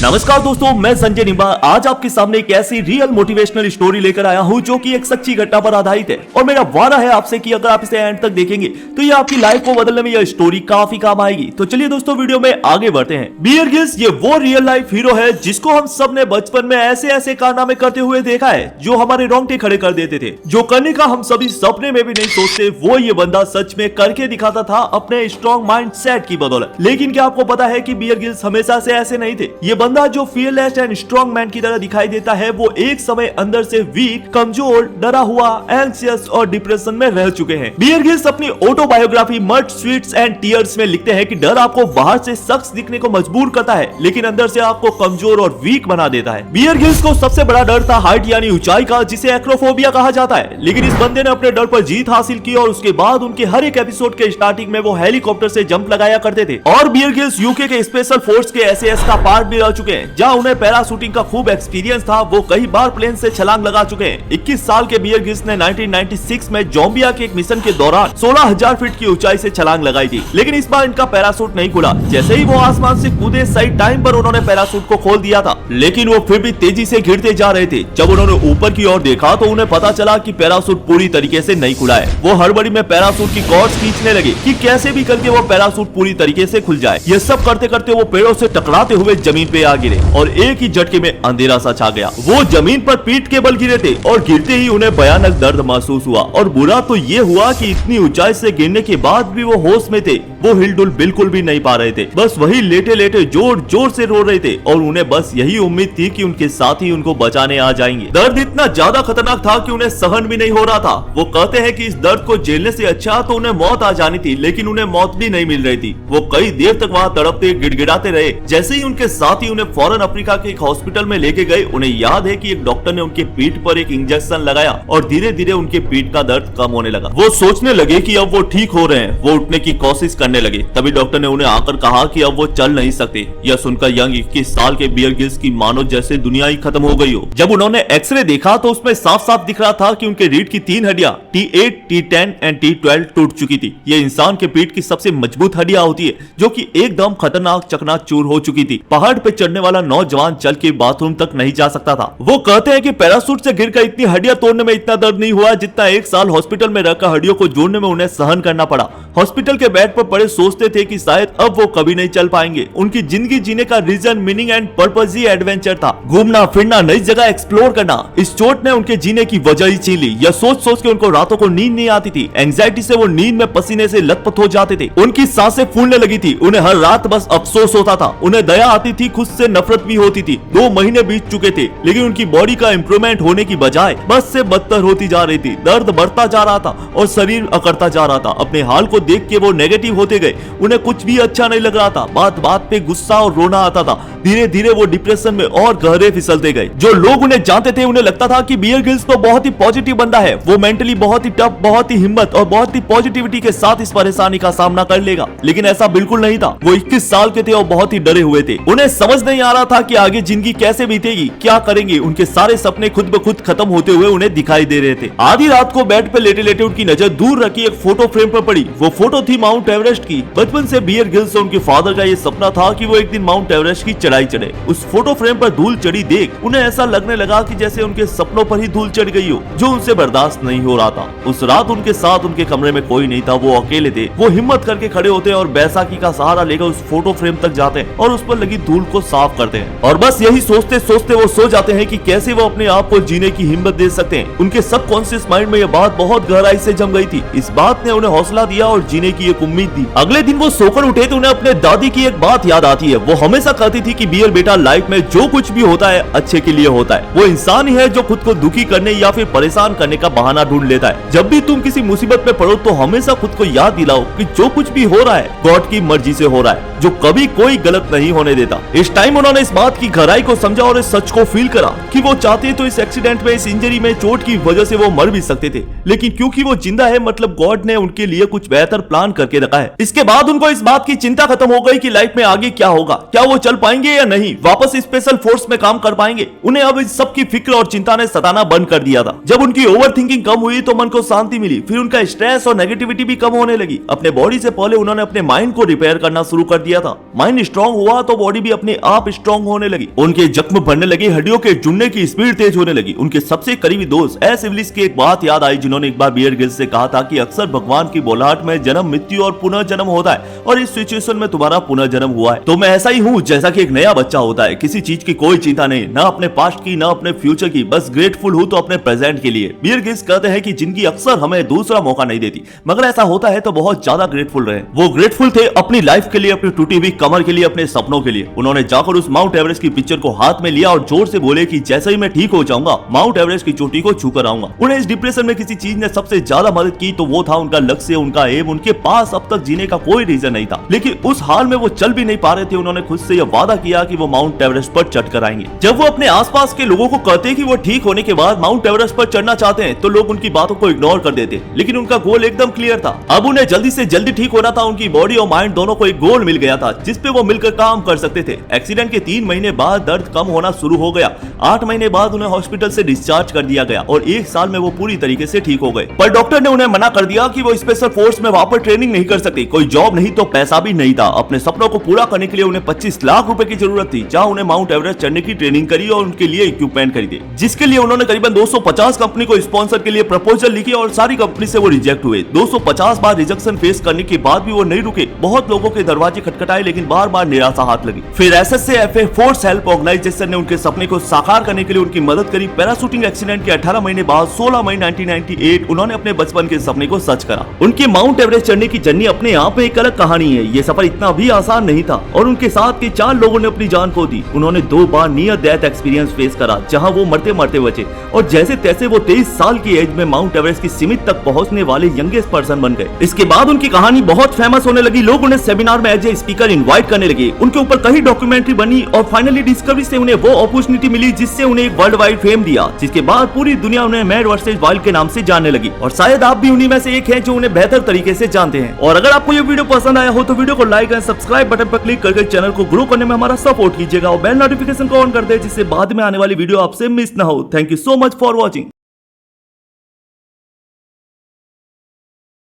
नमस्कार दोस्तों, मैं संजय निंबा आज आपके सामने एक ऐसी रियल मोटिवेशनल स्टोरी लेकर आया हूं जो कि एक सच्ची घटना पर आधारित है। और मेरा वादा है आपसे कि अगर आप इसे एंड तक देखेंगे तो ये आपकी लाइफ को बदलने में यह स्टोरी काफी काम आएगी। तो चलिए दोस्तों, वीडियो में आगे बढ़ते हैं। बियर ग्रिल्स ये वो रियल लाइफ हीरो है जिसको हम सब ने बचपन में ऐसे ऐसे कारनामे करते हुए देखा है जो हमारे रोंगटे खड़े कर देते थे, जो करने का हम सभी सपने में भी नहीं सोचते। वो ये बंदा सच में करके दिखाता था अपने स्ट्रॉन्ग माइंड सेट की बदौलत। लेकिन क्या आपको पता है कि बियर ग्रिल्स हमेशा से ऐसे नहीं थे। ये बंदा जो फियरलेस एंड स्ट्रॉन्ग मैन की तरह दिखाई देता है, वो एक समय अंदर से वीक, कमजोर, डरा हुआ, एंग्जियस और डिप्रेशन में रह चुके हैं। बियर ग्रिल्स अपनी autobiography mud, sweets and tears में लिखते हैं कि डर आपको बाहर से शख्स दिखने को मजबूर करता है, लेकिन अंदर से आपको कमजोर और वीक बना देता है। बियर ग्रिल्स को सबसे बड़ा डर था हाइट यानी ऊंचाई का, जिसे एक्रोफोबिया कहा जाता है। लेकिन इस बंदे ने अपने डर पर जीत हासिल की और उसके बाद उनके हर एक एपिसोड के स्टार्टिंग में वो हेलीकॉप्टर से जंप लगाया करते थे। और बियर ग्रिल्स यूके के स्पेशल फोर्स के एसएएस का पार्ट भी रह चुके हैं, जहां उन्हें पैराशूटिंग का खूब एक्सपीरियंस था। वो कई बार प्लेन से छलांग लगा चुके हैं। 21 साल के बियर ग्रिल्स ने 1996 में जोम्बिया के एक मिशन के दौरान 16,000 फीट की ऊंचाई से छलांग लगाई थी। लेकिन इस बार इनका पैराशूट नहीं खुला। जैसे ही वो आसमान से कूदे, सही टाइम पर उन्होंने पैराशूट को खोल दिया था, लेकिन वो फिर भी तेजी से गिरते जा रहे थे। जब उन्होंने ऊपर की ओर देखा तो उन्हें पता चला कि पैराशूट पूरी तरीके से नहीं खुला है। वो हड़बड़ी में पैराशूट की कॉर्ड्स खींचने लगे कि कैसे भी करके वो पैराशूट पूरी तरीके से खुल जाए। ये सब करते करते वो पेड़ों से टकराते हुए जमीन पे आ गिरे और एक ही झटके में अंधेरा सा छा गया। वो जमीन पर पीठ के बल गिरे थे और गिरते ही उन्हें भयानक दर्द महसूस हुआ। और बुरा तो ये हुआ कि इतनी ऊंचाई से गिरने के बाद भी वो होश में थे। वो हिलडुल बिल्कुल भी नहीं पा रहे थे, बस वही लेटे लेटे जोर जोर से रो रहे थे और उन्हें बस यही उम्मीद थी कि उनके साथी उनको बचाने आ जाएंगे। दर्द इतना ज्यादा खतरनाक था कि उन्हें सहन भी नहीं हो रहा था। वो कहते हैं कि इस दर्द को झेलने से अच्छा तो उन्हें मौत आ जानी थी, लेकिन उन्हें मौत भी नहीं मिल रही थी। वो कई देर तक वहाँ तड़पते गिड़गिड़ाते रहे। जैसे ही उनके साथी उन्हें फौरन अफ्रीका के एक हॉस्पिटल में लेके गए, उन्हें याद है कि एक डॉक्टर ने उनके पीठ पर एक इंजेक्शन लगाया और धीरे धीरे उनके पीठ का दर्द कम होने लगा। वो सोचने लगे कि अब वो ठीक हो रहे हैं। वो उठने की कोशिश करने लगे। तभी डॉक्टर ने उन्हें आकर कहा कि अब वो चल नहीं सकते। यह सुनकर यंग 21 साल के बियर ग्रिल्स की मानो जैसे दुनिया ही खत्म हो गई हो। जब उन्होंने एक्सरे देखा तो उसमें साफ साफ दिख रहा था कि उनके रीढ़ की 3 हड्डियां T8, T10 एंड T12 टूट चुकी थी। ये इंसान के पीठ की सबसे मजबूत हड्डियां होती है, जो कि एकदम खतरनाक चकनाचूर हो चुकी थी। पहाड़ पे चढ़ने वाला नौजवान चल के बाथरूम तक नहीं जा सकता था। वो कहते हैं कि पैराशूट से गिरकर इतनी हड्डियां तोड़ने में इतना दर्द नहीं हुआ जितना 1 साल हॉस्पिटल में रहकर हड्डियों को जोड़ने में उन्हें सहन करना पड़ा। हॉस्पिटल के बेड पर पड़े सोचते थे कि शायद अब वो कभी नहीं चल पाएंगे। उनकी जिंदगी जीने का रीजन, मीनिंग एंड पर्पस ही एडवेंचर था। घूमना फिरना, नई जगह एक्सप्लोर करना। इस चोट ने उनके जीने की वजह ही छीन ली। यह सोच सोच के उनको रातों को नींद नहीं आती थी। एंजाइटी से वो नींद में पसीने से लथपथ हो जाते थे। उनकी सांसें फूलने लगी थी। उन्हें हर रात बस अफसोस होता था। उन्हें दया आती थी, खुद से नफरत भी होती थी। 2 महीने बीत चुके थे, लेकिन उनकी बॉडी का इंप्रूवमेंट होने की बजाय बस से बदतर होती जा रही थी। दर्द बढ़ता जा रहा था और शरीर अकड़ता जा रहा था। अपने हाल को देख के वो नेगेटिव होते गए। उन्हें कुछ भी अच्छा नहीं लग रहा था। बात बात पे गुस्सा और रोना आता था। धीरे धीरे वो डिप्रेशन में और गहरे फिसलते गए। जो लोग उन्हें जानते थे उन्हें लगता था कि बियर ग्रिल्स तो बहुत ही पॉजिटिव बंदा है। वो मेंटली बहुत ही टफ, बहुत ही हिम्मत और बहुत ही पॉजिटिविटी के साथ इस परेशानी का सामना कर लेगा। लेकिन ऐसा बिल्कुल नहीं था। वो 21 साल के थे और बहुत ही डरे हुए थे। उन्हें समझ नहीं आ रहा था कि आगे जिंदगी कैसे बीतेगी, क्या करेंगे। उनके सारे सपने खुद ब खुद खत्म होते हुए उन्हें दिखाई दे रहे थे। आधी रात को बेड पे लेटे लेटे उनकी नजर दूर रखी एक फोटो फ्रेम पर पड़ी। वो फोटो थी माउंट एवरेस्ट की। बचपन से बियर ग्रिल्स और उनके फादर का ये सपना था कि वो एक दिन माउंट एवरेस्ट की चढ़ाई चढ़े। उस फोटो फ्रेम पर धूल चढ़ी देख उन्हें ऐसा लगने लगा कि जैसे उनके सपनों पर ही धूल चढ़ गई हो, जो उनसे बर्दाश्त नहीं हो रहा था। उस रात उनके साथ उनके कमरे में कोई नहीं था। वो अकेले थे। वो हिम्मत करके खड़े होते और बैसाखी का सहारा लेकर उस फोटो फ्रेम तक जाते हैं और उस पर लगी धूल को साफ करते हैं। और बस यही सोचते सोचते वो सो जाते हैं कि कैसे वो अपने आप को जीने की हिम्मत दे सकते हैं। उनके सबकॉन्शियस माइंड में यह बात बहुत गहराई से जम गई थी। इस बात ने उन्हें हौसला दिया और जीने की एक उम्मीद दी। अगले दिन वो सोकर उठे तो उन्हें अपने दादी की एक बात याद आती है। वो हमेशा कहती थी कि बियर बेटा, लाइफ में जो कुछ भी होता है अच्छे के लिए होता है। वो इंसान ही है जो खुद को दुखी करने या फिर परेशान करने का बहाना ढूंढ लेता है। जब भी तुम किसी मुसीबत में पड़ो तो हमेशा खुद को याद दिलाओ कि जो कुछ भी हो रहा है गॉड की मर्जी से हो रहा है, जो कभी कोई गलत नहीं होने देता। इस टाइम उन्होंने इस बात की गहराई को समझा और इस सच को फील करा कि वो चाहते तो इस एक्सीडेंट में, इस इंजरी में, चोट की वजह से वो मर भी सकते थे, लेकिन क्योंकि वो जिंदा है मतलब गॉड ने उनके लिए कुछ बेहतर प्लान करके रखा है। इसके बाद उनको इस बात की चिंता खत्म हो गई कि लाइफ में आगे क्या होगा, क्या वो चल पाएंगे या नहीं, वापस स्पेशल फोर्स में काम कर पाएंगे। उन्हें अब इस सब की फिक्र और चिंता ने सताना बंद कर दिया था। जब उनकी ओवर थिंकिंग कम हुई तो मन को शांति मिली। फिर उनका स्ट्रेस और नेगेटिविटी भी कम होने लगी। अपने बॉडी से पहले उन्होंने अपने माइंड को रिपेयर करना शुरू कर दिया था। माइंड स्ट्रांग हुआ तो बॉडी भी अपने आप स्ट्रॉन्ग होने लगी, उनके जख्म भरने लगे, हड्डियों के जुड़ने की स्पीड तेज होने लगी। उनके सबसे करीबी दोस्त एस इवलिस की एक बात याद आई, जिन्होंने एक बार बियर ग्रिल्स से कहा था कि अक्सर भगवान की बुलाहट में जन्म, मृत्यु और पुनर्जन्म होता है और इस सिचुएशन में तुम्हारा पुनर्जन्म हुआ है। तो मैं ऐसा ही हूँ जैसा कि एक नया बच्चा होता है, किसी चीज की कोई चिंता नहीं, ना अपने पास्ट की ना अपने फ्यूचर की, बस ग्रेटफुल हूँ तो अपने प्रेजेंट के लिए। बियर ग्रिल्स कहते हैं कि जिंदगी अक्सर हमें दूसरा मौका नहीं देती, मगर ऐसा होता है तो बहुत ज्यादा ग्रेटफुल रहे। वो ग्रेटफुल थे अपनी लाइफ के लिए, अपनी टूटी हुई कमर के लिए, अपने सपनों के लिए। उन्होंने जाकर उस माउंट एवरेस्ट की पिक्चर को हाथ में लिया और जोर से बोले कि जैसे ही मैं ठीक हो जाऊंगा माउंट एवरेस्ट की चोटी को छूकर आऊंगा। उन्हें इस डिप्रेशन में किसी चीज ने सबसे ज्यादा मदद की तो वो था उनका लक्ष्य, उनका एम। उनके पास अब तक जीने का कोई रीजन नहीं था, लेकिन उस हाल में वो चल भी नहीं पा रहे थे। उन्होंने खुद से यह वादा किया कि वो माउंट एवरेस्ट पर चढ़ कर आएंगे। जब वो अपने आसपास के लोगों को कहते कि वो ठीक होने के बाद माउंट एवरेस्ट पर चढ़ना चाहते हैं तो लोग उनकी बातों को इग्नोर कर देते, लेकिन उनका गोल एकदम क्लियर था। अब उन्हें जल्दी से जल्दी ठीक होना था। उनकी बॉडी और माइंड दोनों को एक गोल मिल गया था जिसपे वो मिलकर काम कर सकते थे। एक्सीडेंट के 3 महीने बाद दर्द कम होना शुरू हो गया। 8 महीने बाद उन्हें हॉस्पिटल से डिस्चार्ज कर दिया गया और 1 साल में वो पूरी तरीके से ठीक हो गए। पर डॉक्टर ने उन्हें मना कर दिया कि वो स्पेशल फोर्स में वहां पर ट्रेनिंग नहीं कर सकते, कोई जॉब नहीं तो पैसा भी नहीं था। अपने सपनों को पूरा करने के लिए उन्हें 25 लाख रुपए की जरूरत थी, जहां उन्हें माउंट एवरेस्ट चढ़ने की ट्रेनिंग करी और उनके लिए इक्विपमेंट खरीदे, जिसके लिए उन्होंने करीबन 250 कंपनी को स्पॉन्सर के लिए प्रपोजल लिखी और सारी कंपनी से वो रिजेक्ट हुए। 250 बार रिजेक्शन फेस करने के बाद भी वो नहीं रुके। बहुत लोगों के दरवाजे खटखटाए लेकिन बार बार निराशा हाथ लगी। फिर एसएसए फोर्स हेल्प ऑर्गेनाइजेशन ने उनके सपने को साकार करने के लिए उनकी मदद करी। पैराशूटिंग एक्सीडेंट के 18 महीने बाद 16 मई 1998 उन्होंने अपने बचपन के सपने को सच करा। उनकी माउंट एवरेस्ट चढ़ने की जर्नी अपने आप में एक अलग कहानी है। ये सफर इतना भी आसान नहीं था और उनके साथ के 4 लोगों ने अपनी जान खो दी। उन्होंने 2 बार नियर डेथ एक्सपीरियंस फेस करा, जहां वो मरते मरते बचे और जैसे तैसे वो 23 साल की एज में माउंट एवरेस्ट की सीमित तक पहुंचने वाले यंगेस्ट पर्सन बन गए। इसके बाद उनकी कहानी बहुत फेमस होने लगी। लोग उन्हें सेमिनार में एज ए स्पीकर इनवाइट करने लगे। उनके ऊपर कई डॉक्यूमेंट्री बनी और फाइनली डिस्कवरी से उन्हें वो अपॉर्चुनिटी मिली जिससे उन्हें एक वर्ल्ड वाइड फेम दिया, जिसके बाद पूरी दुनिया उन्हें मैड वर्सेस वाइल्ड के नाम से जानने लगी। और शायद आप भी उन्हीं में से एक हैं जो उन्हें बेहतर तरीके से जानते हैं। और अगर आपको ये वीडियो पसंद आया हो तो वीडियो को लाइक एंड सब्सक्राइब बटन पर क्लिक करके चैनल को ग्रो करने में हमारा सपोर्ट कीजिएगा और बेल नोटिफिकेशन को ऑन कर दे जिससे बाद में आने वाली वीडियो आपसे मिस ना हो। Thank you so much for watching.